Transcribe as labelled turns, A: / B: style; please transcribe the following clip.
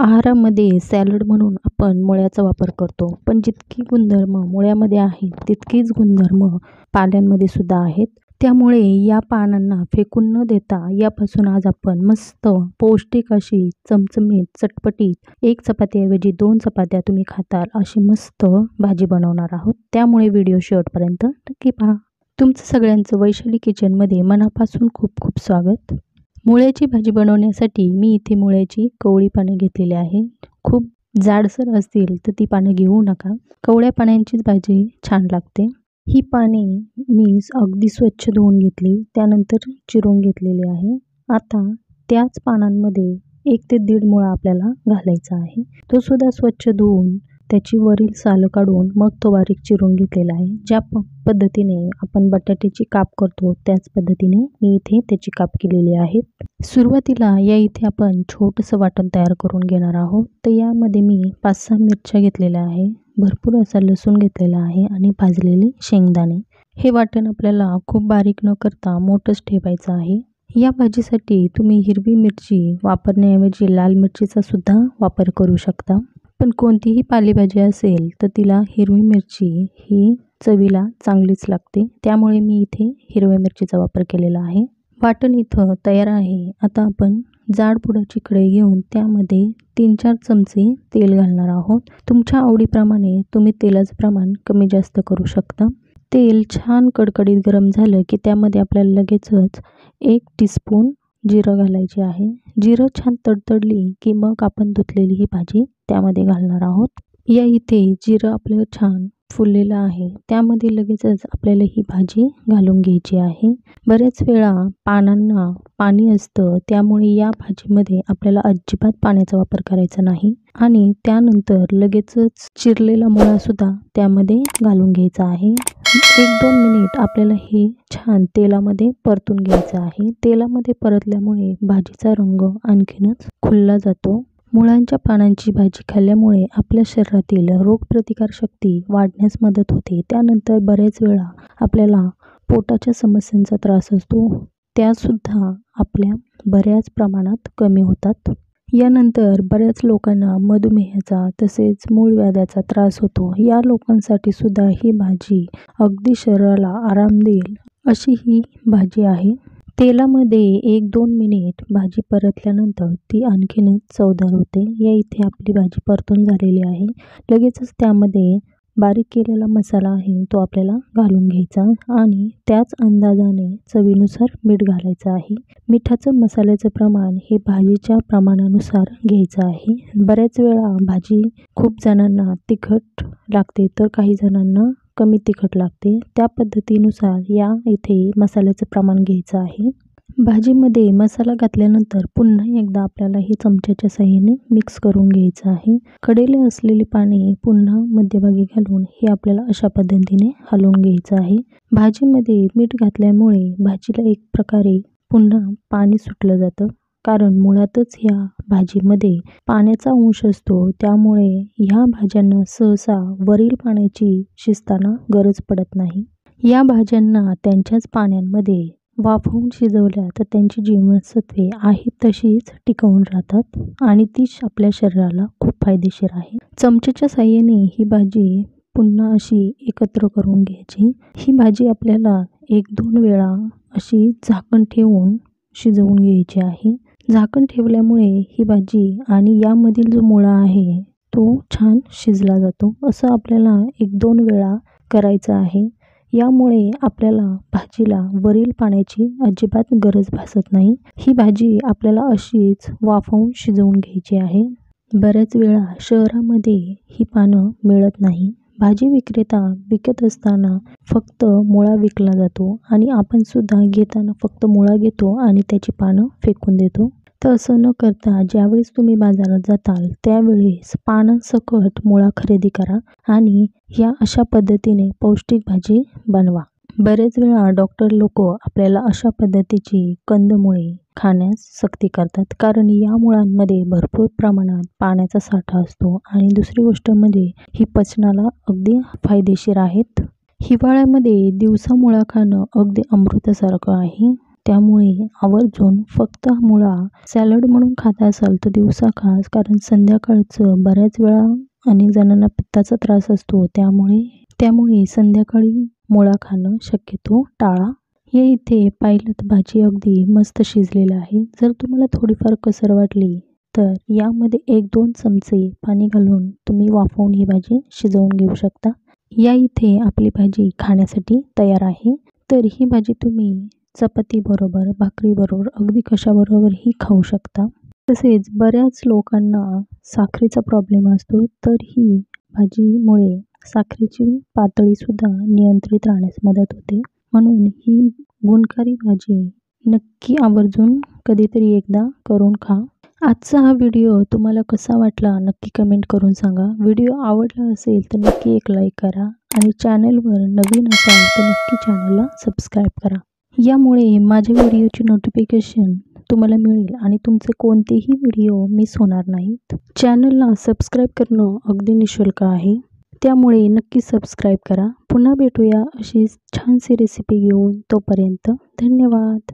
A: आहारामध्ये सॅलड म्हणून आपण मुळ्याचा वापर करतो, पण जितकी गुणधर्म मुळ्यामध्ये आहेत तितकीच गुणधर्म पाल्यांमध्ये सुद्धा आहेत. त्यामुळे या पानांना फेकून न देता यापासून आज आपण मस्त पौष्टिक अशी चमचमीत चटपटीत 1 चपातीऐवजी 2 चपात्या तुम्ही खाताल अशी मस्त भाजी बनवणार आहोत. त्यामुळे व्हिडिओ शेवटपर्यंत नक्की पहा. तुमचं सगळ्यांचं वैशाली किचनमध्ये मनापासून खूप खूप स्वागत. मुळ्याची भाजी बनवण्यासाठी मी इथे मुळ्याची कवळी पाने घेतलेली आहे. खूप जाडसर असतील तर ती पानं घेऊ नका. कवळ्या पाण्यांचीच भाजी छान लागते. ही पाने मी अगदी स्वच्छ धुवून घेतली, त्यानंतर चिरून घेतलेली आहे. आता त्याच पानांमध्ये 1 ते 1.5 मुळा आपल्याला घालायचा आहे. तो सुद्धा स्वच्छ धुवून त्याची वरील सालं काढून मग तो बारीक चिरून घेतलेला आहे. ज्या पद्धतीने आपण बटाट्याची काप करतो त्याच पद्धतीने मी इथे त्याची काप केलेली आहे. सुरुवातीला या इथे आपण छोटंसं वाटण तयार करून घेणार आहोत. तर यामध्ये मी 5-6 मिरच्या घेतलेल्या आहे, भरपूर असा लसूण घेतलेला आहे आणि भाजलेले शेंगदाणे. हे वाटण आपल्याला खूप बारीक न करता मोठंच ठेवायचं आहे. या भाजीसाठी तुम्ही हिरवी मिरची वापरण्याऐवजी लाल मिरचीचा सुद्धा वापर करू शकता. पण कोणतीही पालेभाजी असेल तर तिला हिरवी मिरची ही चवीला चांगलीच लागते. त्यामुळे मी इथे हिरव्या मिरचीचा वापर केलेला आहे. वाटण इथं तयार आहे. आता आपण जाड बुडाची कढई घेऊन त्यामध्ये 3-4 चमचे तेल घालणार आहोत. तुमच्या आवडीप्रमाणे तुम्ही तेलाचं प्रमाण कमी जास्त करू शकता. तेल छान कडकडीत गरम झालं की त्यामध्ये आपल्याला लगेचच 1 टीस्पून जिरं घालायचे आहे. जिरं छान तडतडली की मग आपण धुतलेली ही भाजी त्यामध्ये घालणार आहोत. या इथे जिरं आपलं छान फुललेलं आहे, त्यामध्ये लगेचच आपल्याला ही भाजी घालून घ्यायची आहे. बऱ्याच वेळा पानांना पाणी असतं, त्यामुळे या भाजीमध्ये आपल्याला अजिबात पाण्याचा वापर करायचा नाही आणि त्यानंतर लगेचच चिरलेला मुळा सुद्धा त्यामध्ये घालून घ्यायचा आहे. 1-2 मिनिट आपल्याला हे छान तेलामध्ये परतून घ्यायचं आहे. तेलामध्ये परतल्यामुळे भाजीचा रंग आणखीनच खुलला जातो. मुळांच्या पानांची भाजी खाल्ल्यामुळे आपल्या शरीरातील रोगप्रतिकारशक्ती वाढण्यास मदत होते. त्यानंतर बऱ्याच वेळा आपल्याला पोटाच्या समस्यांचा त्रास असतो, त्यासुद्धा आपल्या बऱ्याच प्रमाणात कमी होतात. यानंतर बऱ्याच लोकांना मधुमेहाचा तसेच मूळव्याधाचा त्रास होतो. या लोकांसाठी सुद्धा ही भाजी अगदी शरीराला आराम देईल अशी ही भाजी आहे. तेलामध्ये 1-2 मिनिट भाजी परतल्यानंतर ती आणखीनच चवदार होते. या इथे आपली भाजी परतून झालेली आहे. लगेचच त्यामध्ये बारीक केलेला मसाला आहे तो आपल्याला घालून घ्यायचा आणि त्याच अंदाजाने चवीनुसार मीठ घालायचं आहे. मिठाचं मसाल्याचं प्रमाण हे भाजीच्या प्रमाणानुसार घ्यायचं आहे. बऱ्याच वेळा भाजी खूप जणांना तिखट लागते तर काही जणांना कमी तिखट लागते. त्या पद्धतीनुसार या इथे मसाल्याचं प्रमाण घ्यायचं आहे. भाजीमध्ये मसाला घातल्यानंतर पुन्हा एकदा आपल्याला हे चमच्याच्या साहाय्याने मिक्स करून घ्यायचं आहे. कढईला असलेली पाने पुन्हा मध्यभागी घालून हे आपल्याला अशा पद्धतीने हलवून घ्यायचं आहे. भाजीमध्ये मीठ घातल्यामुळे भाजीला एक प्रकारे पुन्हा पाणी सुटलं जातं, कारण मुळातच ह्या भाजीमध्ये पाण्याचा अंश असतो. त्यामुळे ह्या भाज्यांना सहसा वरील पाण्याची शिजताना गरज पडत नाही. या भाज्यांना त्यांच्याच पाण्यामध्ये वाफवून शिजवल्या तर त्यांची जीवनसत्वे आहेत तशीच टिकवून राहतात आणि ती आपल्या शरीराला खूप फायदेशीर आहे. चमच्याच्या साहाय्याने ही भाजी पुन्हा अशी एकत्र करून घ्यायची. ही भाजी आपल्याला 1-2 वेळा अशी झाकण ठेवून शिजवून घ्यायची आहे. झाकण ठेवल्यामुळे ही भाजी आणि यामधील जो मुळा आहे तो छान शिजला जातो. असं आपल्याला 1-2 वेळा करायचं आहे. यामुळे आपल्याला भाजीला वरील पाण्याची अजिबात गरज भासत नाही. ही भाजी आपल्याला अशीच वाफवून शिजवून घ्यायची आहे. बऱ्याच वेळा शहरामध्ये ही पानं मिळत नाही. भाजी विक्रेता विकत असताना फक्त मुळा विकला जातो आणि आपण सुद्धा घेताना फक्त मुळा घेतो आणि त्याची पानं फेकून देतो. तर असं न करता ज्यावेळेस तुम्ही बाजारात जाताल त्यावेळेस पानांसकट मुळा खरेदी करा आणि या अशा पद्धतीने पौष्टिक भाजी बनवा. बरेच वेळा डॉक्टर लोक आपल्याला अशा पद्धतीची कंदमुळे खाण्यास सक्ती करतात, कारण या मुळांमध्ये भरपूर प्रमाणात पाण्याचा साठा असतो आणि दुसरी गोष्ट म्हणजे ही पचनाला अगदी फायदेशीर आहेत. हिवाळ्यामध्ये दिवसा मुळा खाणं अगदी अमृतासारखं आहे. त्यामुळे आवर्जून फक्त मुळा सॅलड म्हणून खाता असाल तर दिवसा खा, कारण संध्याकाळचं बऱ्याच वेळा अनेक जणांना पित्ताचा त्रास असतो, त्यामुळे संध्याकाळी मुळा खाणं शक्यतो टाळा. हे इथे पाहिलं तर भाजी अगदी मस्त शिजलेलं आहे. जर तुम्हाला थोडीफार कसर वाटली तर यामध्ये 1-2 चमचे पाणी घालून तुम्ही वाफवून ही भाजी शिजवून घेऊ शकता. या इथे आपली भाजी खाण्यासाठी तयार आहे. तर ही भाजी तुम्ही चपातीबरोबर, भाकरीबरोबर, अगदी कशाबरोबरही खाऊ शकता. तसेच बऱ्याच लोकांना साखरेचा प्रॉब्लेम असतो, तर ही भाजीमुळे साखरेची पातळीसुद्धा नियंत्रित राहण्यास मदत होते. म्हणून ही गुणकारी भाजी नक्की आवर्जून कधीतरी एकदा करून खा. आजचा हा व्हिडिओ तुम्हाला कसा वाटला नक्की कमेंट करून सांगा. व्हिडिओ आवडला असेल तर नक्की एक लाईक करा आणि चॅनलवर नवीन असाल तर नक्की चॅनलला सबस्क्राईब करा. यामुळे माझ्या व्हिडिओची नोटिफिकेशन तुम्हाला मिळेल आणि तुमचे कोणतेही व्हिडिओ मिस होणार नाहीत. चॅनलला सबस्क्राईब करणं अगदी निःशुल्क आहे, त्यामुळे नक्की सबस्क्राईब करा. पुन्हा भेटूया अशीच छानशी रेसिपी घेऊन. तोपर्यंत धन्यवाद.